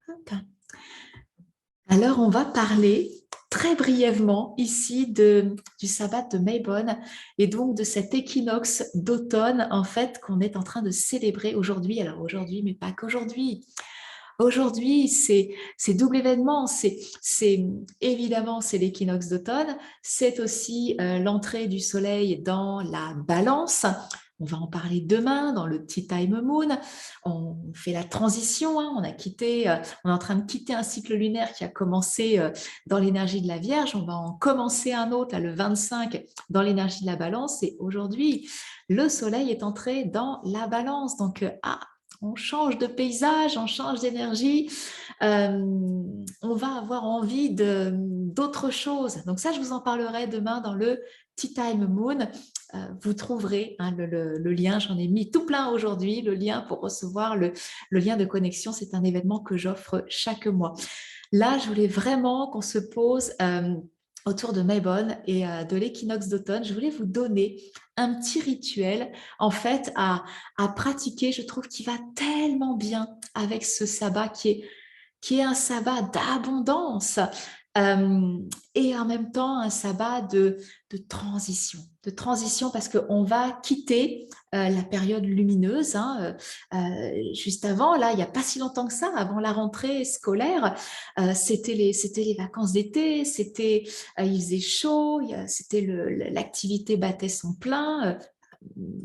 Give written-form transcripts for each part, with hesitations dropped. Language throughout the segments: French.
Hop. Alors, on va parler très brièvement ici du sabbat de Mabon et donc de cet équinoxe d'automne en fait qu'on est en train de célébrer aujourd'hui. Alors aujourd'hui, mais pas qu'aujourd'hui. Aujourd'hui, c'est double événement. C'est évidemment c'est l'équinoxe d'automne. C'est aussi l'entrée du soleil dans la Balance. On va en parler demain dans le Tea Time Moon. On fait la transition. Hein. On est en train de quitter un cycle lunaire qui a commencé dans l'énergie de la Vierge. On va en commencer un autre, là, le 25, dans l'énergie de la Balance. Et aujourd'hui, le soleil est entré dans la Balance. Donc, on change de paysage, on change d'énergie, on va avoir envie d'autre chose. Donc ça, je vous en parlerai demain dans le Tea Time Moon. Vous trouverez hein, le lien, j'en ai mis tout plein aujourd'hui, le lien pour recevoir le lien de connexion. C'est un événement que j'offre chaque mois. Là, je voulais vraiment qu'on se pose autour de Mabon et de l'équinoxe d'automne. Je voulais vous donner un petit rituel en fait à pratiquer. Je trouve qu'il va tellement bien avec ce sabbat qui est un sabbat d'abondance et en même temps un sabbat de transition parce qu'on va quitter la période lumineuse. Hein, juste avant, là, il n'y a pas si longtemps que ça, avant la rentrée scolaire, c'était les vacances d'été, il faisait chaud, l'activité battait son plein.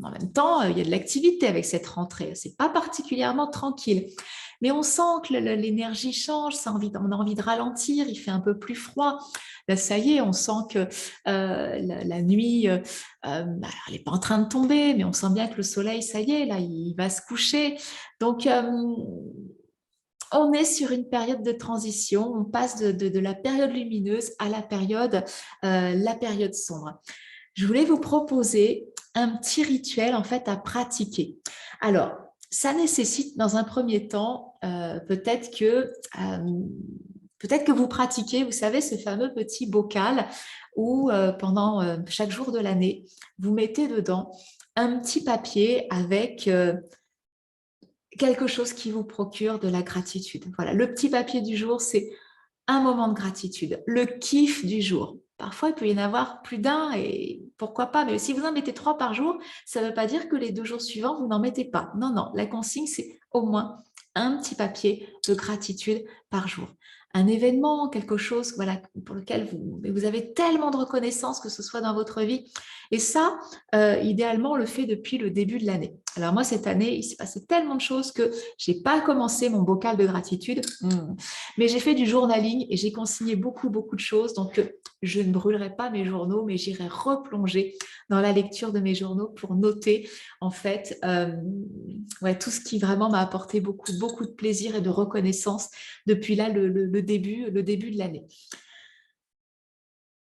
En même temps, il y a de l'activité avec cette rentrée. C'est pas particulièrement tranquille. Mais on sent que l'énergie change, on a envie de ralentir, il fait un peu plus froid. Là, ça y est, on sent que la nuit, elle n'est pas en train de tomber, mais on sent bien que le soleil, ça y est, là, il va se coucher. Donc, on est sur une période de transition, on passe de la période lumineuse à la période sombre. Je voulais vous proposer un petit rituel en fait à pratiquer. Alors, ça nécessite dans un premier temps peut-être que vous pratiquez, vous savez, ce fameux petit bocal où pendant chaque jour de l'année, vous mettez dedans un petit papier avec quelque chose qui vous procure de la gratitude. Voilà, le petit papier du jour, c'est un moment de gratitude, le kiff du jour. Parfois, il peut y en avoir plus d'un et pourquoi pas, mais si vous en mettez 3 par jour, ça ne veut pas dire que les 2 jours suivants, vous n'en mettez pas. Non, non, la consigne, c'est au moins un petit papier de gratitude par jour. Un événement, quelque chose voilà, pour lequel vous avez tellement de reconnaissance que ce soit dans votre vie. Et ça, idéalement, on le fait depuis le début de l'année. Alors moi, cette année, il s'est passé tellement de choses que je n'ai pas commencé mon bocal de gratitude. Mais j'ai fait du journaling et j'ai consigné beaucoup, beaucoup de choses. Donc, je ne brûlerai pas mes journaux, mais j'irai replonger dans la lecture de mes journaux pour noter, en fait, tout ce qui vraiment m'a apporté beaucoup, beaucoup de plaisir et de reconnaissance depuis là, le début de l'année.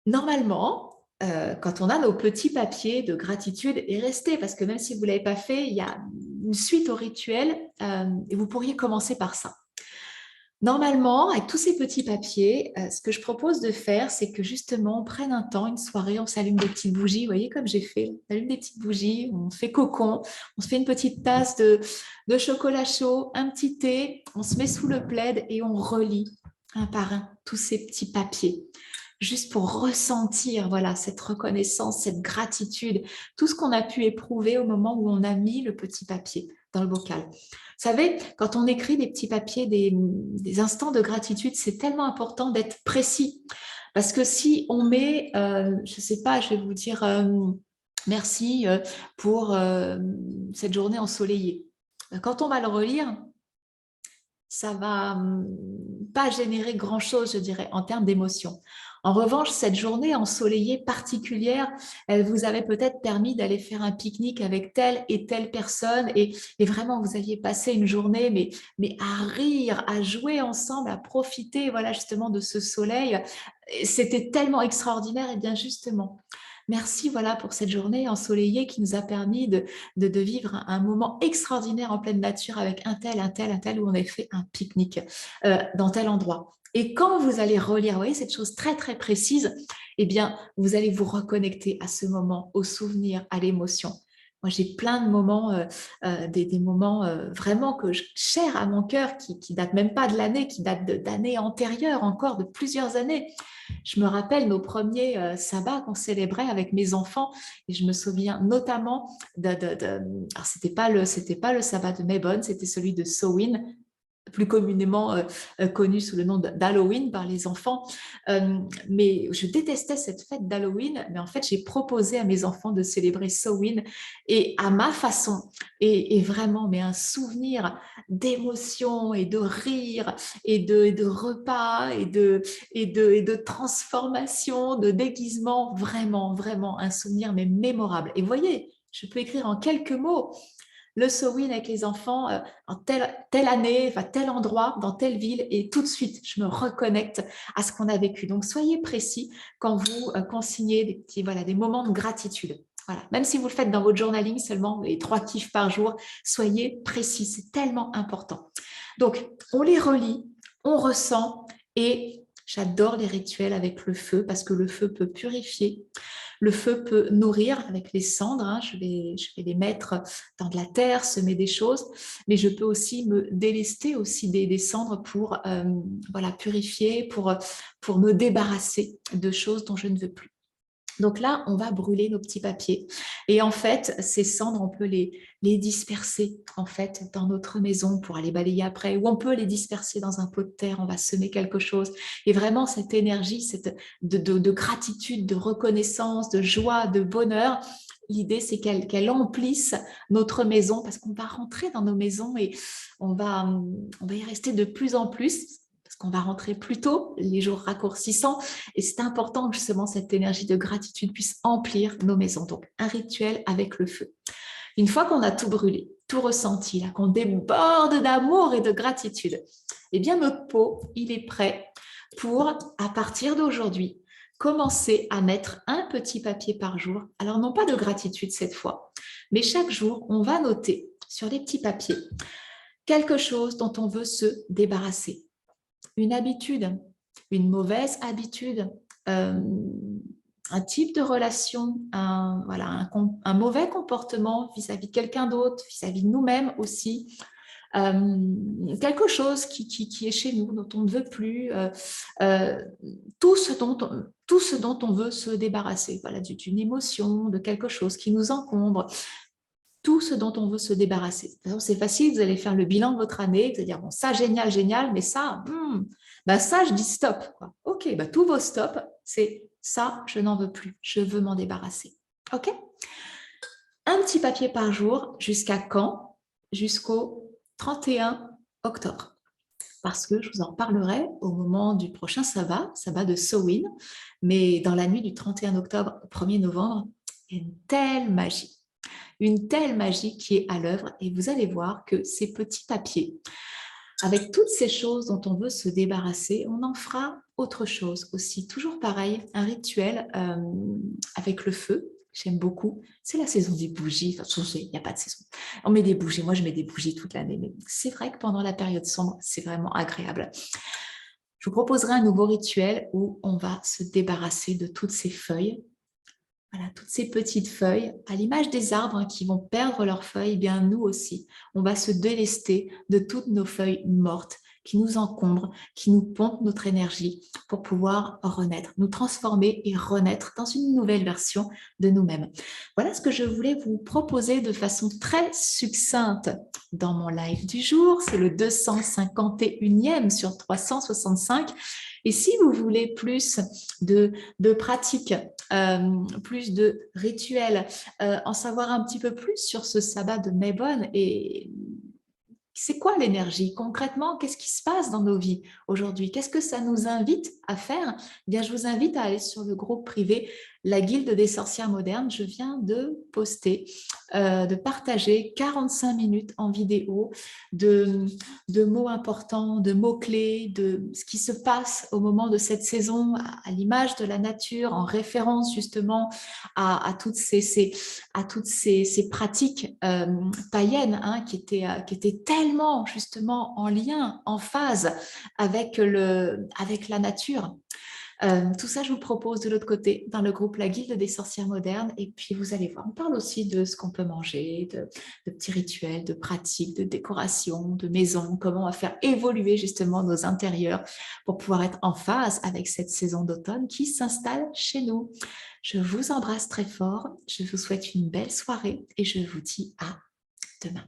Normalement, quand on a nos petits papiers de gratitude, et restez, parce que même si vous ne l'avez pas fait, il y a une suite au rituel et vous pourriez commencer par ça. Normalement, avec tous ces petits papiers, ce que je propose de faire, c'est que justement, on prenne un temps, une soirée, on s'allume des petites bougies, vous voyez comme j'ai fait, on s'allume des petites bougies, on se fait cocon, on se fait une petite tasse de chocolat chaud, un petit thé, on se met sous le plaid et on relit un par un tous ces petits papiers, juste pour ressentir voilà, cette reconnaissance, cette gratitude, tout ce qu'on a pu éprouver au moment où on a mis le petit papier dans le bocal. Vous savez, quand on écrit des petits papiers, des instants de gratitude, c'est tellement important d'être précis. Parce que si on met, je ne sais pas, je vais vous dire merci pour cette journée ensoleillée. Quand on va le relire, ça va pas générer grand-chose, je dirais, en termes d'émotion. En revanche, cette journée ensoleillée particulière, elle vous avait peut-être permis d'aller faire un pique-nique avec telle et telle personne et vraiment, vous aviez passé une journée, mais à rire, à jouer ensemble, à profiter, voilà, justement, de ce soleil. C'était tellement extraordinaire et bien justement. Merci voilà, pour cette journée ensoleillée qui nous a permis de vivre un moment extraordinaire en pleine nature avec un tel, où on a fait un pique-nique dans tel endroit. Et quand vous allez relire, vous voyez, cette chose très, très précise, eh bien, vous allez vous reconnecter à ce moment, au souvenir, à l'émotion. Moi, j'ai plein de moments, des moments vraiment chers à mon cœur, qui datent même pas de l'année, qui datent d'années antérieures encore, de plusieurs années. Je me rappelle nos premiers sabbats qu'on célébrait avec mes enfants et je me souviens notamment alors c'était pas le sabbat de Mabon, c'était celui de Samhain, plus communément connu sous le nom d'Halloween par les enfants. Mais je détestais cette fête d'Halloween, mais en fait, j'ai proposé à mes enfants de célébrer Samhain et à ma façon. Et vraiment, mais un souvenir d'émotion et de rire et de repas et de transformation, de déguisement. Vraiment, vraiment un souvenir, mais mémorable. Et voyez, je peux écrire en quelques mots le Samhain avec les enfants en telle année, enfin tel endroit, dans telle ville, et tout de suite, je me reconnecte à ce qu'on a vécu. Donc, soyez précis quand vous consignez des moments de gratitude. Voilà. Même si vous le faites dans votre journaling seulement, les 3 kiffs par jour, soyez précis, c'est tellement important. Donc, on les relit, on ressent, et j'adore les rituels avec le feu parce que le feu peut purifier. Le feu peut nourrir avec les cendres, hein, je vais les mettre dans de la terre, semer des choses, mais je peux aussi me délester aussi des cendres pour purifier, pour me débarrasser de choses dont je ne veux plus. Donc là, on va brûler nos petits papiers. Et en fait, ces cendres, on peut les disperser en fait dans notre maison pour aller balayer après, ou on peut les disperser dans un pot de terre, on va semer quelque chose. Et vraiment, cette énergie de gratitude, de reconnaissance, de joie, de bonheur, l'idée, c'est qu'elle emplisse notre maison parce qu'on va rentrer dans nos maisons et on va y rester de plus en plus parce qu'on va rentrer plus tôt, les jours raccourcissant. Et c'est important que justement cette énergie de gratitude puisse emplir nos maisons. Donc, un rituel avec le feu. Une fois qu'on a tout brûlé, tout ressenti, là, qu'on déborde d'amour et de gratitude, eh bien, notre pot, il est prêt pour, à partir d'aujourd'hui, commencer à mettre un petit papier par jour. Alors, non pas de gratitude cette fois, mais chaque jour, on va noter sur les petits papiers quelque chose dont on veut se débarrasser. Une habitude, une mauvaise habitude, un type de relation, un mauvais comportement vis-à-vis de quelqu'un d'autre, vis-à-vis de nous-mêmes aussi, quelque chose qui est chez nous, dont on ne veut plus, tout ce dont on veut se débarrasser, voilà, d'une émotion, de quelque chose qui nous encombre, tout ce dont on veut se débarrasser. C'est facile, vous allez faire le bilan de votre année, vous allez dire, bon, ça, génial, génial, mais ça, ça, je dis stop. Quoi. Ok, tous vos stops, c'est ça, je n'en veux plus, je veux m'en débarrasser. Ok? Un petit papier par jour, jusqu'à quand? Jusqu'au 31 octobre. Parce que je vous en parlerai au moment du prochain sabbat de Samhain, mais dans la nuit du 31 octobre au 1er novembre, il y a une telle magie qui est à l'œuvre, et vous allez voir que ces petits papiers, avec toutes ces choses dont on veut se débarrasser, on en fera autre chose aussi. Toujours pareil, un rituel avec le feu. J'aime beaucoup. C'est la saison des bougies. Enfin, il n'y a pas de saison. On met des bougies. Moi, je mets des bougies toute l'année. Mais c'est vrai que pendant la période sombre, c'est vraiment agréable. Je vous proposerai un nouveau rituel où on va se débarrasser de toutes ces feuilles. Voilà, toutes ces petites feuilles, à l'image des arbres qui vont perdre leurs feuilles, eh bien nous aussi, on va se délester de toutes nos feuilles mortes qui nous encombrent, qui nous pompent notre énergie pour pouvoir renaître, nous transformer et renaître dans une nouvelle version de nous-mêmes. Voilà ce que je voulais vous proposer de façon très succincte dans mon live du jour. C'est le 251e sur 365. Et si vous voulez plus de pratiques, plus de rituels, en savoir un petit peu plus sur ce sabbat de Mabon et c'est quoi l'énergie? Concrètement, qu'est-ce qui se passe dans nos vies aujourd'hui? Qu'est-ce que ça nous invite à faire? Eh bien, je vous invite à aller sur le groupe privé La Guilde des sorcières modernes. Je viens de poster, de partager 45 minutes en vidéo de mots importants, de mots-clés, de ce qui se passe au moment de cette saison à l'image de la nature, en référence justement à toutes ces pratiques païennes qui étaient tellement justement en lien, en phase avec la nature. Tout ça, je vous propose de l'autre côté, dans le groupe La Guilde des sorcières modernes. Et puis, vous allez voir, on parle aussi de ce qu'on peut manger, de petits rituels, de pratiques, de décoration, de maison, comment on va faire évoluer justement nos intérieurs pour pouvoir être en phase avec cette saison d'automne qui s'installe chez nous. Je vous embrasse très fort, je vous souhaite une belle soirée et je vous dis à demain.